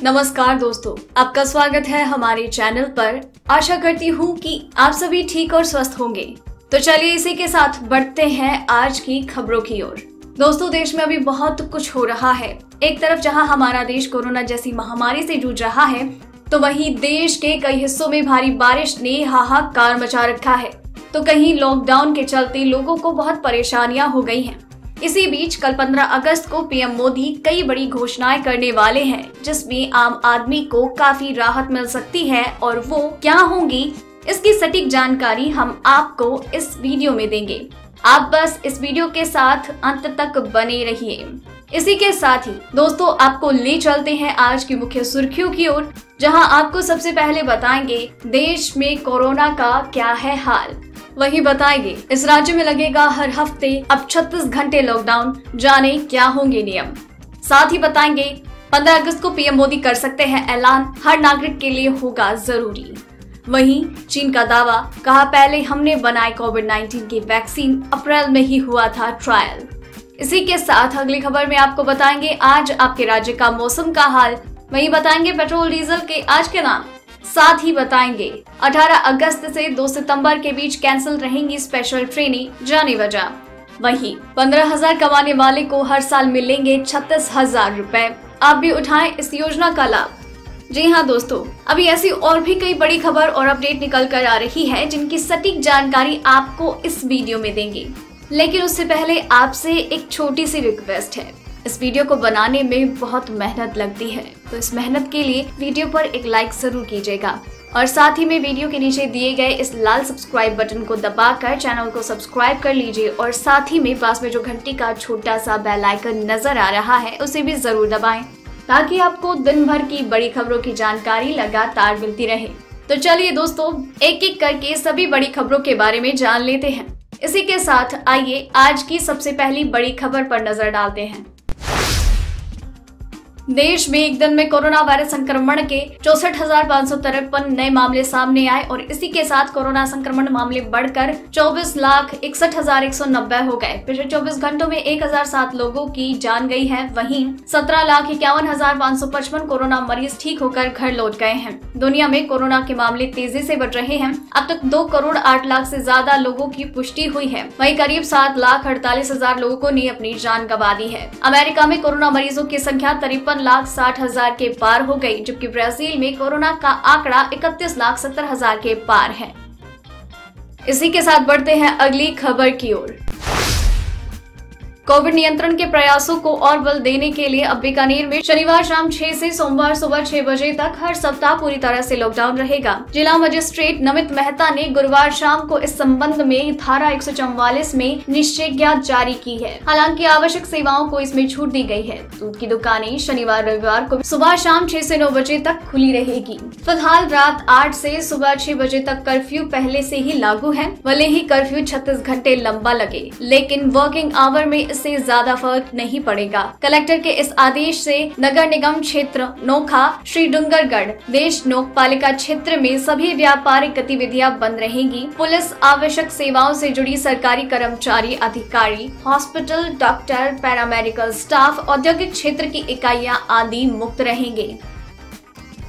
नमस्कार दोस्तों, आपका स्वागत है हमारे चैनल पर। आशा करती हूँ कि आप सभी ठीक और स्वस्थ होंगे। तो चलिए इसी के साथ बढ़ते हैं आज की खबरों की ओर। दोस्तों, देश में अभी बहुत कुछ हो रहा है। एक तरफ जहां हमारा देश कोरोना जैसी महामारी से जूझ रहा है, तो वहीं देश के कई हिस्सों में भारी बारिश ने हाहाकार मचा रखा है। तो कहीं लॉकडाउन के चलते लोगों को बहुत परेशानियां हो गई हैं। इसी बीच कल 15 अगस्त को पीएम मोदी कई बड़ी घोषणाएं करने वाले हैं, जिसमें आम आदमी को काफी राहत मिल सकती है। और वो क्या होंगी, इसकी सटीक जानकारी हम आपको इस वीडियो में देंगे। आप बस इस वीडियो के साथ अंत तक बने रहिए। इसी के साथ ही दोस्तों, आपको ले चलते हैं आज की मुख्य सुर्खियों की ओर, जहां आपको सबसे पहले बताएंगे देश में कोरोना का क्या है हाल। वही बताएंगे इस राज्य में लगेगा हर हफ्ते अब 36 घंटे लॉकडाउन, जाने क्या होंगे नियम। साथ ही बताएंगे 15 अगस्त को पीएम मोदी कर सकते हैं ऐलान, हर नागरिक के लिए होगा जरूरी। वहीं चीन का दावा, कहा पहले हमने बनाए कोविड-19 की वैक्सीन, अप्रैल में ही हुआ था ट्रायल। इसी के साथ अगली खबर में आपको बताएंगे आज आपके राज्य का मौसम का हाल। वहीं बताएंगे पेट्रोल डीजल के आज के दाम। साथ ही बताएंगे 18 अगस्त से 2 सितंबर के बीच कैंसिल रहेंगी स्पेशल ट्रेनें, जाने वजह। वहीं 15,000 कमाने वाले को हर साल मिलेंगे 36,000 रुपए। आप भी उठाएं इस योजना का लाभ। जी हाँ दोस्तों, अभी ऐसी और भी कई बड़ी खबर और अपडेट निकल कर आ रही है, जिनकी सटीक जानकारी आपको इस वीडियो में देंगे। लेकिन उससे पहले आपसे एक छोटी सी रिक्वेस्ट है। इस वीडियो को बनाने में बहुत मेहनत लगती है, तो इस मेहनत के लिए वीडियो पर एक लाइक जरूर कीजिएगा। और साथ ही में वीडियो के नीचे दिए गए इस लाल सब्सक्राइब बटन को दबाकर चैनल को सब्सक्राइब कर लीजिए। और साथ ही में पास में जो घंटी का छोटा सा बेल आइकन नजर आ रहा है, उसे भी जरूर दबाएं, ताकि आपको दिन भर की बड़ी खबरों की जानकारी लगातार मिलती रहे। तो चलिए दोस्तों, एक एक करके सभी बड़ी खबरों के बारे में जान लेते हैं। इसी के साथ आइए आज की सबसे पहली बड़ी खबर पर नजर डालते हैं। देश में एक दिन में कोरोना वायरस संक्रमण के 64,553 नए मामले सामने आए और इसी के साथ कोरोना संक्रमण मामले बढ़कर 24,61,190 हो गए। पिछले 24 घंटों में 1,007 लोगों की जान गई है। वहीं 17,51,555 कोरोना मरीज ठीक होकर घर लौट गए हैं। दुनिया में कोरोना के मामले तेजी से बढ़ रहे हैं। अब तक 2 करोड़ 8 लाख से ज्यादा लोगों की पुष्टि हुई है। वहीं करीब 7,48,000 लोगों ने अपनी जान गंवा दी है। अमेरिका में कोरोना मरीजों की संख्या 53,60,000 के पार हो गई, जबकि ब्राजील में कोरोना का आंकड़ा 31,70,000 के पार है। इसी के साथ बढ़ते हैं अगली खबर की ओर। कोविड नियंत्रण के प्रयासों को और बल देने के लिए अब बीकानेर में शनिवार शाम 6 से सोमवार सुबह 6 बजे तक हर सप्ताह पूरी तरह से लॉकडाउन रहेगा। जिला मजिस्ट्रेट नमित मेहता ने गुरुवार शाम को इस संबंध में धारा 144 में निषेधाज्ञा जारी की है। हालांकि आवश्यक सेवाओं को इसमें छूट दी गई है। दूध की दुकानें शनिवार रविवार को सुबह शाम 6 से 9 बजे तक खुली रहेगी। फिलहाल रात 8 से सुबह 6 बजे तक कर्फ्यू पहले से ही लागू है। भले ही कर्फ्यू 36 घंटे लंबा लगे, लेकिन वर्किंग आवर में इससे ज्यादा फर्क नहीं पड़ेगा। कलेक्टर के इस आदेश से नगर निगम क्षेत्र नोखा, श्री डूंगरगढ़, देश नोक पालिका क्षेत्र में सभी व्यापारिक गतिविधियां बंद रहेंगी। पुलिस, आवश्यक सेवाओं से जुड़ी सरकारी कर्मचारी, अधिकारी, हॉस्पिटल, डॉक्टर, पैरामेडिकल स्टाफ, औद्योगिक क्षेत्र की इकाइयां आदि मुक्त रहेंगे।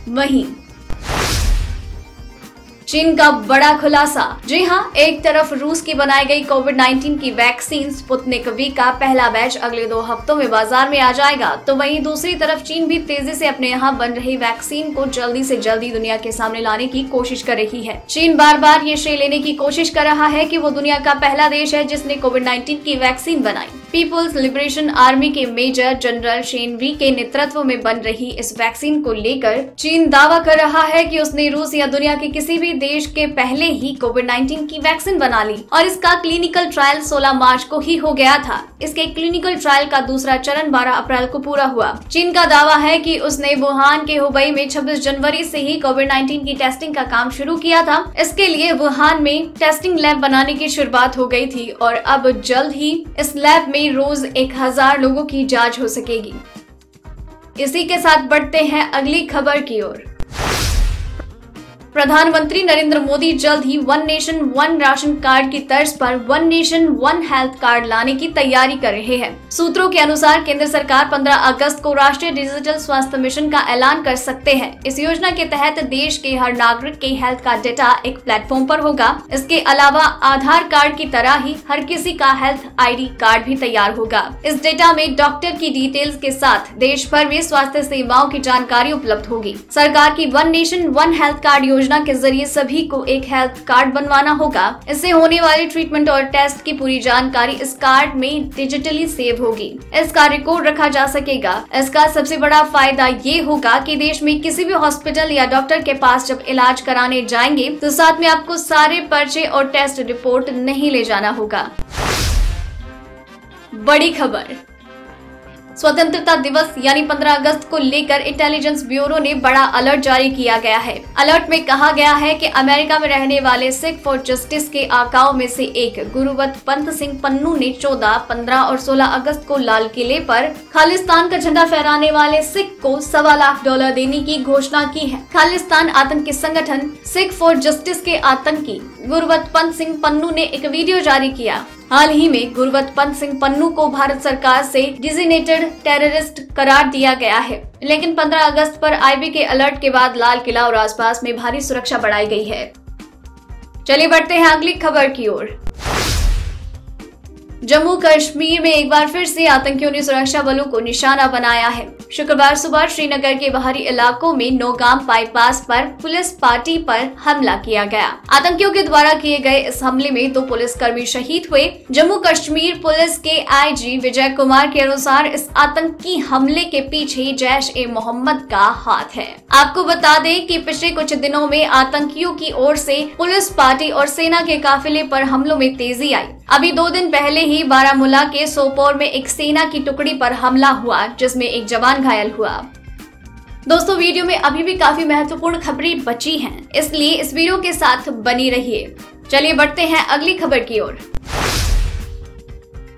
वहीं चीन का बड़ा खुलासा। जी हाँ, एक तरफ रूस की बनाई गई कोविड-19 की वैक्सीन स्पुतनिक वी का पहला बैच अगले 2 हफ्तों में बाजार में आ जाएगा, तो वहीं दूसरी तरफ चीन भी तेजी से अपने यहाँ बन रही वैक्सीन को जल्दी से जल्दी दुनिया के सामने लाने की कोशिश कर रही है। चीन बार बार ये श्रेय लेने की कोशिश कर रहा है कि वो दुनिया का पहला देश है जिसने कोविड-19 की वैक्सीन बनाई। पीपुल्स लिबरेशन आर्मी के मेजर जनरल शेन वी के नेतृत्व में बन रही इस वैक्सीन को लेकर चीन दावा कर रहा है कि उसने रूस या दुनिया के किसी भी देश के पहले ही कोविड-19 की वैक्सीन बना ली और इसका क्लिनिकल ट्रायल 16 मार्च को ही हो गया था। इसके क्लिनिकल ट्रायल का दूसरा चरण 12 अप्रैल को पूरा हुआ। चीन का दावा है कि उसने वुहान के हुबई में 26 जनवरी से ही कोविड-19 की टेस्टिंग का काम शुरू किया था। इसके लिए वुहान में टेस्टिंग लैब बनाने की शुरुआत हो गई थी और अब जल्द ही इस लैब में रोज 1000 लोगों की जांच हो सकेगी। इसी के साथ बढ़ते हैं अगली खबर की ओर। प्रधानमंत्री नरेंद्र मोदी जल्द ही one nation one ration card की तर्ज पर one nation one health card लाने की तैयारी कर रहे हैं। सूत्रों के अनुसार केंद्र सरकार 15 अगस्त को राष्ट्रीय डिजिटल स्वास्थ्य मिशन का ऐलान कर सकते हैं। इस योजना के तहत देश के हर नागरिक के हेल्थ का डेटा एक प्लेटफॉर्म पर होगा। इसके अलावा आधार कार्ड की तरह ही हर किसी का हेल्थ ID कार्ड भी तैयार होगा। इस डेटा में डॉक्टर की डिटेल्स के साथ देश भर में स्वास्थ्य सेवाओं की जानकारी उपलब्ध होगी। सरकार की one nation one health card योजना के जरिए सभी को एक हेल्थ कार्ड बनवाना होगा। इससे होने वाले ट्रीटमेंट और टेस्ट की पूरी जानकारी इस कार्ड में डिजिटली सेव होगी। इसका रिकॉर्ड रखा जा सकेगा। इसका सबसे बड़ा फायदा ये होगा कि देश में किसी भी हॉस्पिटल या डॉक्टर के पास जब इलाज कराने जाएंगे तो साथ में आपको सारे पर्चे और टेस्ट रिपोर्ट नहीं ले जाना होगा। बड़ी खबर, स्वतंत्रता दिवस यानी 15 अगस्त को लेकर इंटेलिजेंस ब्यूरो ने बड़ा अलर्ट जारी किया गया है। अलर्ट में कहा गया है कि अमेरिका में रहने वाले सिख फॉर जस्टिस के आकाओं में से एक गुरुवत पंत सिंह पन्नू ने 14, 15 और 16 अगस्त को लाल किले पर खालिस्तान का झंडा फहराने वाले सिख को $1.25 लाख देने की घोषणा की है। खालिस्तान आतंकी संगठन सिख फॉर जस्टिस के आतंकी गुरुवत पंत सिंह पन्नू ने एक वीडियो जारी किया। हाल ही में गुरुवत पंत सिंह पन्नू को भारत सरकार से डिजिग्नेटेड टेररिस्ट करार दिया गया है, लेकिन 15 अगस्त पर IB के अलर्ट के बाद लाल किला और आसपास में भारी सुरक्षा बढ़ाई गई है। चलिए बढ़ते हैं अगली खबर की ओर। जम्मू कश्मीर में एक बार फिर से आतंकियों ने सुरक्षा बलों को निशाना बनाया है। शुक्रवार सुबह श्रीनगर के बाहरी इलाकों में नौगाम बाईपास पर पुलिस पार्टी पर हमला किया गया। आतंकियों के द्वारा किए गए इस हमले में 2 पुलिसकर्मी शहीद हुए। जम्मू कश्मीर पुलिस के IG विजय कुमार के अनुसार इस आतंकी हमले के पीछे जैश-ए-मोहम्मद का हाथ है। आपको बता दें कि पिछले कुछ दिनों में आतंकियों की ओर से पुलिस पार्टी और सेना के काफिले पर हमलों में तेजी आई। अभी 2 दिन पहले ही बारामूला के सोपोर में एक सेना की टुकड़ी पर हमला हुआ, जिसमें एक जवान घायल हुआ। दोस्तों, वीडियो में अभी भी काफी महत्वपूर्ण खबरें बची हैं, इसलिए इस वीडियो के साथ बनी रहिए। चलिए बढ़ते हैं अगली खबर की ओर।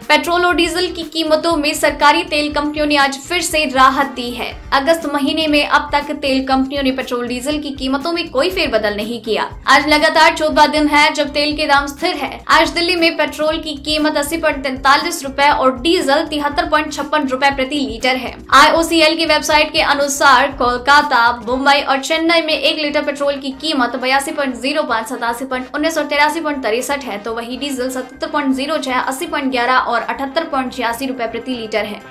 पेट्रोल और डीजल की कीमतों में सरकारी तेल कंपनियों ने आज फिर से राहत दी है। अगस्त महीने में अब तक तेल कंपनियों ने पेट्रोल डीजल की कीमतों में कोई फेरबदल नहीं किया। आज लगातार 14वां दिन है जब तेल के दाम स्थिर है। आज दिल्ली में पेट्रोल की कीमत 80.43 रुपए और डीजल 73.56 रुपए प्रति लीटर है। IOCL की वेबसाइट के अनुसार कोलकाता, मुंबई और चेन्नई में 1 लीटर पेट्रोल की कीमत 82.05, 87.19 और 83.63 है, तो वही डीजल 77.06, 80.11 और 78.86 रुपए प्रति लीटर है।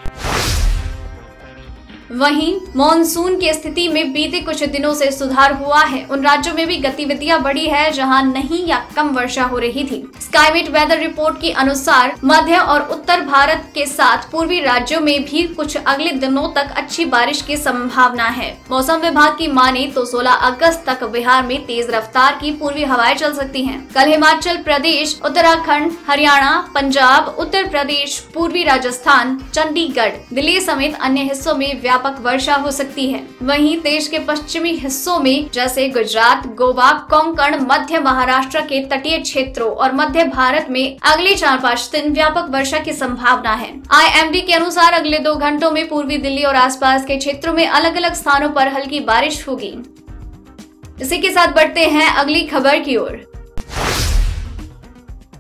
वहीं मॉनसून की स्थिति में बीते कुछ दिनों से सुधार हुआ है। उन राज्यों में भी गतिविधियां बढ़ी है जहां नहीं या कम वर्षा हो रही थी। स्काईमेट वेदर रिपोर्ट के अनुसार मध्य और उत्तर भारत के साथ पूर्वी राज्यों में भी कुछ अगले दिनों तक अच्छी बारिश की संभावना है। मौसम विभाग की माने तो 16 अगस्त तक बिहार में तेज रफ्तार की पूर्वी हवाएं चल सकती हैं। कल हिमाचल प्रदेश, उत्तराखंड, हरियाणा, पंजाब, उत्तर प्रदेश, पूर्वी राजस्थान, चंडीगढ़, दिल्ली समेत अन्य हिस्सों में व्यापक वर्षा हो सकती है। वहीं देश के पश्चिमी हिस्सों में जैसे गुजरात, गोवा, कोंकण, मध्य महाराष्ट्र के तटीय क्षेत्रों और मध्य भारत में अगले 4-5 दिन व्यापक वर्षा की संभावना है। IMD के अनुसार अगले 2 घंटों में पूर्वी दिल्ली और आसपास के क्षेत्रों में अलग अलग स्थानों पर हल्की बारिश होगी। इसी के साथ बढ़ते हैं अगली खबर की ओर।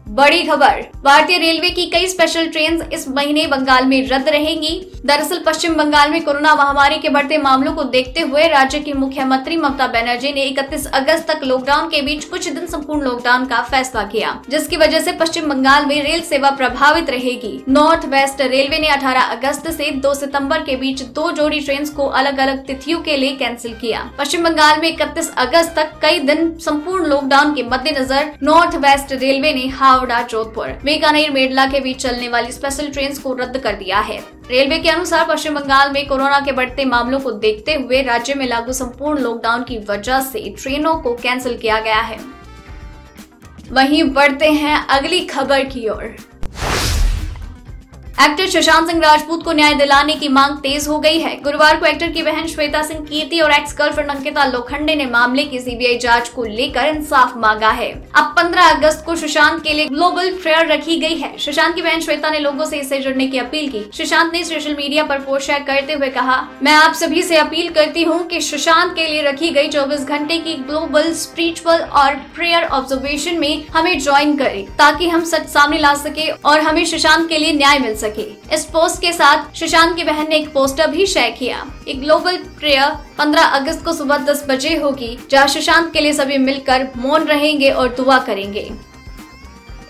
बड़ी खबर, भारतीय रेलवे की कई स्पेशल ट्रेन इस महीने बंगाल में रद्द रहेंगी। दरअसल पश्चिम बंगाल में कोरोना महामारी के बढ़ते मामलों को देखते हुए राज्य की मुख्यमंत्री ममता बनर्जी ने 31 अगस्त तक लॉकडाउन के बीच कुछ दिन संपूर्ण लॉकडाउन का फैसला किया, जिसकी वजह से पश्चिम बंगाल में रेल सेवा प्रभावित रहेगी। नॉर्थ वेस्ट रेलवे ने 18 अगस्त से 2 सितंबर के बीच 2 जोड़ी ट्रेन को अलग अलग तिथियों के लिए कैंसिल किया। पश्चिम बंगाल में 31 अगस्त तक कई दिन संपूर्ण लॉकडाउन के मद्देनजर नॉर्थ वेस्ट रेलवे ने हावड़ा, जोधपुर, बीकानेर, मेडला के बीच चलने वाली स्पेशल ट्रेन को रद्द कर दिया है। रेलवे के अनुसार पश्चिम बंगाल में कोरोना के बढ़ते मामलों को देखते हुए राज्य में लागू संपूर्ण लॉकडाउन की वजह से ट्रेनों को कैंसिल किया गया है। वहीं बढ़ते हैं अगली खबर की ओर। एक्टर सुशांत सिंह राजपूत को न्याय दिलाने की मांग तेज हो गई है। गुरुवार को एक्टर की बहन श्वेता सिंह कीर्ति और एक्स गर्लफ्रेंड अंकिता लोखंडे ने मामले की सीबीआई जांच को लेकर इंसाफ मांगा है। अब 15 अगस्त को सुशांत के लिए ग्लोबल प्रेयर रखी गई है। सुशांत की बहन श्वेता ने लोगों से इससे जुड़ने की अपील की। सुशांत ने सोशल मीडिया पर पोस्ट शेयर करते हुए कहा, मैं आप सभी से अपील करती हूँ कि सुशांत के लिए रखी गई 24 घंटे की ग्लोबल स्पिरिचुअल और प्रेयर ऑब्जर्वेशन में हमें ज्वाइन करें ताकि हम सच सामने ला सके और हमें सुशांत के लिए न्याय मिल सके। इस पोस्ट के साथ सुशांत की बहन ने एक पोस्टर भी शेयर किया। एक ग्लोबल प्रेयर 15 अगस्त को सुबह 10 बजे होगी, जहां सुशांत के लिए सभी मिलकर मौन रहेंगे और दुआ करेंगे।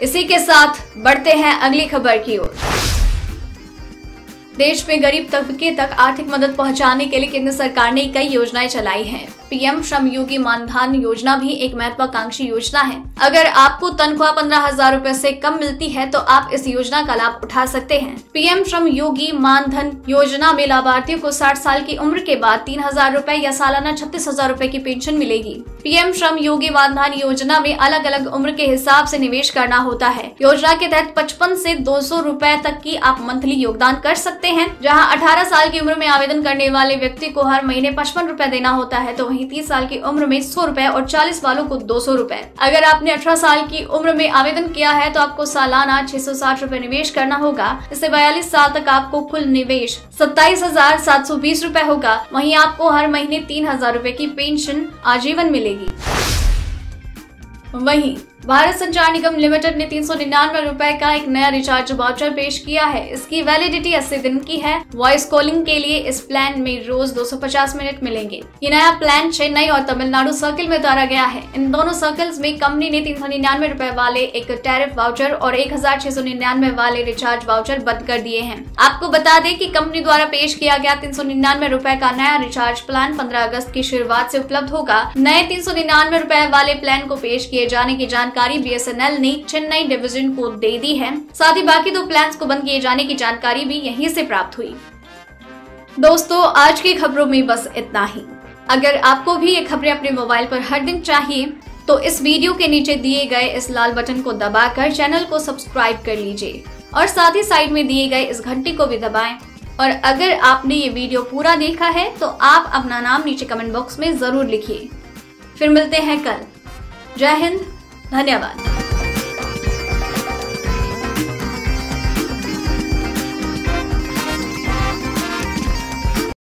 इसी के साथ बढ़ते हैं अगली खबर की ओर। देश में गरीब तबके तक आर्थिक मदद पहुंचाने के लिए केंद्र सरकार ने कई योजनाएं चलाई हैं। पीएम श्रम योगी मानधन योजना भी एक महत्वाकांक्षी योजना है। अगर आपको तनख्वाह 15,000 रूपए से कम मिलती है तो आप इस योजना का लाभ उठा सकते हैं। पीएम श्रम योगी मानधन योजना में लाभार्थियों को 60 साल की उम्र के बाद 3,000 रूपए या सालाना 36,000 रूपए की पेंशन मिलेगी। पीएम श्रम योगी मानधन योजना में अलग अलग उम्र के हिसाब से निवेश करना होता है। योजना के तहत 55 से 200 रूपए तक की आप मंथली योगदान कर सकते हैं। जहाँ 18 साल की उम्र में आवेदन करने वाले व्यक्ति को हर महीने 55 रूपए देना होता है, तो वहीं 30 साल की उम्र में 100 रूपए और 40 वालों को 200 रूपए। अगर आपने 18 साल की उम्र में आवेदन किया है तो आपको सालाना 660 रूपए निवेश करना होगा। इससे 42 साल तक आपको कुल निवेश 27,720 रूपए होगा। वहीं आपको हर महीने 3,000 रूपए की पेंशन आजीवन मिलेगी। वहीं भारत संचार निगम लिमिटेड ने 399 रूपए का एक नया रिचार्ज वाउचर पेश किया है। इसकी वैलिडिटी 80 दिन की है। वॉइस कॉलिंग के लिए इस प्लान में रोज 250 मिनट मिलेंगे। ये नया प्लान चेन्नई और तमिलनाडु सर्किल में उतारा गया है। इन दोनों सर्किल्स में कंपनी ने 399 रूपए वाले एक टैरिफ वाउचर और 1,699 वाले रिचार्ज वाउचर बंद कर दिए हैं। आपको बता दें कि कंपनी द्वारा पेश किया गया 399 रूपए का नया रिचार्ज प्लान 15 अगस्त की शुरुआत से उपलब्ध होगा। नए 399 रूपए वाले प्लान को पेश किए जाने की जानकारी बीएसएनएल ने चेन्नई डिवीजन को दे दी है। साथ ही बाकी 2 प्लान्स को बंद किए जाने की जानकारी भी यहीं से प्राप्त हुई। दोस्तों, आज की खबरों में बस इतना ही। अगर आपको भी ये खबरें अपने मोबाइल पर हर दिन चाहिए तो इस वीडियो के नीचे दिए गए इस लाल बटन को दबाकर चैनल को सब्सक्राइब कर लीजिए और साथ ही साइड में दिए गए इस घंटी को भी दबाएं। और अगर आपने ये वीडियो पूरा देखा है तो आप अपना नाम नीचे कमेंट बॉक्स में जरूर लिखिए। फिर मिलते हैं कल। जय हिंद, धन्यवाद।